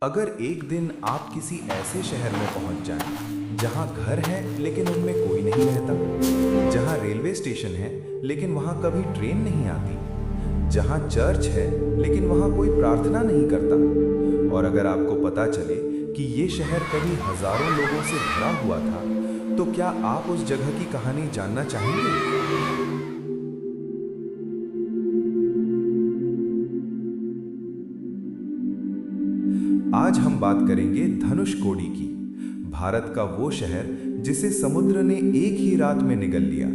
अगर एक दिन आप किसी ऐसे शहर में पहुंच जाएं, जहां घर हैं लेकिन उनमें कोई नहीं रहता, जहां रेलवे स्टेशन है लेकिन वहां कभी ट्रेन नहीं आती, जहां चर्च है लेकिन वहां कोई प्रार्थना नहीं करता, और अगर आपको पता चले कि ये शहर कभी हजारों लोगों से भरा हुआ था, तो क्या आप उस जगह की कहानी जानना चाहेंगे? आज हम बात करेंगे धनुषकोडी की, भारत का वो शहर जिसे समुद्र ने एक ही रात में निगल लिया।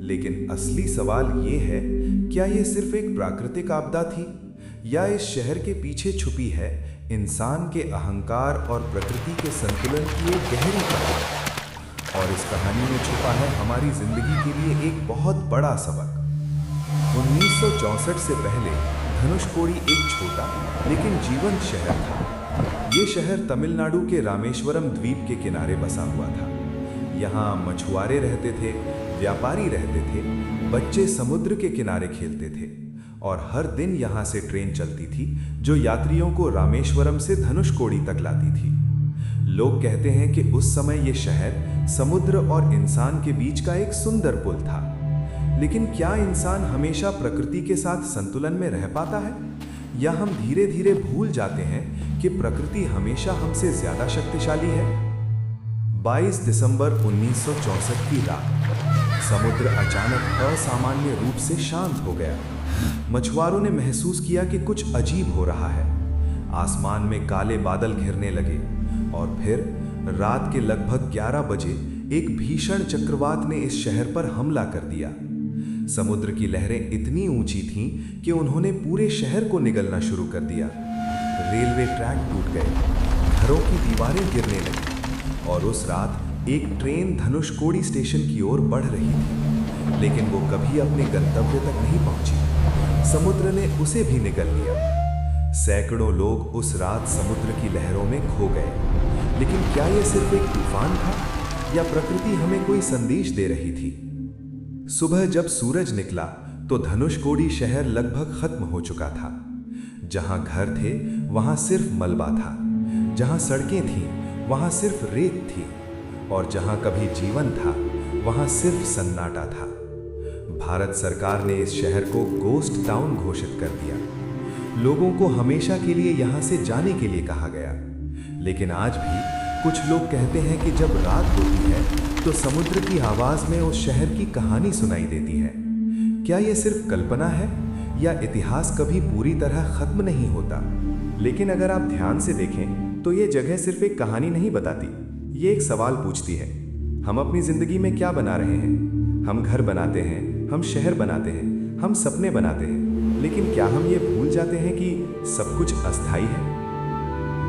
लेकिन असली सवाल ये है, क्या ये सिर्फ एक प्राकृतिक आपदा थी, या इस शहर के पीछे छुपी है इंसान के अहंकार और प्रकृति के संतुलन की एक गहरी कहानी? और इस कहानी में छुपा है हमारी जिंदगी के लिए एक बहुत बड़ा सबक। 1964 से पहले धनुषकोडी एक छोटा लेकिन जीवंत शहर था। ये शहर तमिलनाडु के रामेश्वरम द्वीप के किनारे बसा हुआ था। यहाँ मछुआरे रहते थे, व्यापारी रहते थे, बच्चे समुद्र के किनारे खेलते थे, और हर दिन यहाँ से ट्रेन चलती थी जो यात्रियों को रामेश्वरम से धनुषकोडी तक लाती थी। लोग कहते हैं कि उस समय ये शहर समुद्र और इंसान के बीच का एक सुंदर पुल था। लेकिन क्या इंसान हमेशा प्रकृति के साथ संतुलन में रह पाता है, या हम धीरे धीरे भूल जाते हैं कि प्रकृति हमेशा हमसे ज्यादा शक्तिशाली है? 22 दिसंबर 1964 की रात समुद्र अचानक असामान्य रूप से शांत हो गया। मछुआरों ने महसूस किया कि कुछ अजीब हो रहा है। आसमान में काले बादल घिरने लगे, और फिर रात के लगभग 11 बजे एक भीषण चक्रवात ने इस शहर पर हमला कर दिया। समुद्र की लहरें इतनी ऊंची थीं कि उन्होंने पूरे शहर को निगलना शुरू कर दिया। रेलवे ट्रैक टूट गए, घरों की दीवारें गिरने लगीं, और उस रात एक ट्रेन धनुषकोडी स्टेशन की ओर बढ़ रही थी, लेकिन वो कभी अपने गंतव्य तक नहीं पहुंची। समुद्र ने उसे भी निगल लिया। सैकड़ों लोग उस रात समुद्र की लहरों में खो गए। लेकिन क्या यह सिर्फ एक तूफान था, या प्रकृति हमें कोई संदेश दे रही थी? सुबह जब सूरज निकला तो धनुषकोडी शहर लगभग खत्म हो चुका था। जहां घर थे वहां सिर्फ मलबा था, जहां सड़कें थीं वहां सिर्फ रेत थी, और जहां कभी जीवन था वहां सिर्फ सन्नाटा था। भारत सरकार ने इस शहर को गोस्ट टाउन घोषित कर दिया। लोगों को हमेशा के लिए यहां से जाने के लिए कहा गया। लेकिन आज भी कुछ लोग कहते हैं कि जब रात होती है तो समुद्र की आवाज में उस शहर की कहानी सुनाई देती है। क्या यह सिर्फ कल्पना है, या इतिहास कभी पूरी तरह खत्म नहीं होता? लेकिन अगर आप ध्यान से देखें तो ये जगह सिर्फ एक कहानी नहीं बताती, ये एक सवाल पूछती है। हम अपनी जिंदगी में क्या बना रहे हैं? हम घर बनाते हैं, हम शहर बनाते हैं, हम सपने बनाते हैं, लेकिन क्या हम ये भूल जाते हैं कि सब कुछ अस्थायी है?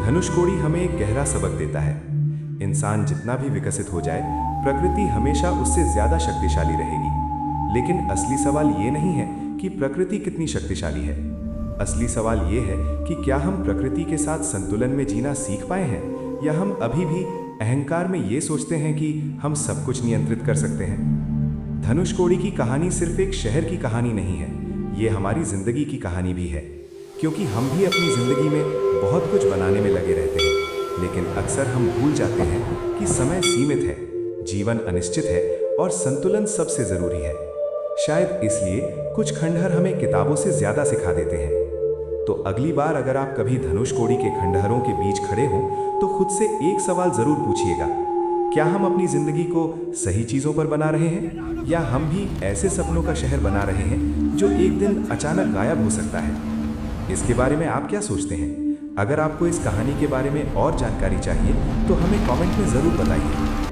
धनुषकोडी हमें एक गहरा सबक देता है। इंसान जितना भी विकसित हो जाए, प्रकृति हमेशा उससे ज्यादा शक्तिशाली रहेगी। लेकिन असली सवाल ये नहीं है कि प्रकृति कितनी शक्तिशाली है। असली सवाल ये है कि क्या हम प्रकृति के साथ संतुलन में जीना सीख पाए हैं, या हम अभी भी अहंकार में ये सोचते हैं कि हम सब कुछ नियंत्रित कर सकते हैं। धनुषकोडी की कहानी सिर्फ एक शहर की कहानी नहीं है, ये हमारी जिंदगी की कहानी भी है। क्योंकि हम भी अपनी जिंदगी में बहुत कुछ बनाने में लगे रहते हैं, लेकिन अक्सर हम भूल जाते हैं कि समय सीमित है, जीवन अनिश्चित है, और संतुलन सबसे जरूरी है। शायद इसलिए कुछ खंडहर हमें किताबों से ज्यादा सिखा देते हैं। तो अगली बार अगर आप कभी धनुषकोडी के खंडहरों के बीच खड़े हों तो खुद से एक सवाल जरूर पूछिएगा, क्या हम अपनी जिंदगी को सही चीजों पर बना रहे हैं, या हम भी ऐसे सपनों का शहर बना रहे हैं जो एक दिन अचानक गायब हो सकता है? इसके बारे में आप क्या सोचते हैं? अगर आपको इस कहानी के बारे में और जानकारी चाहिए तो हमें कमेंट में ज़रूर बताइए।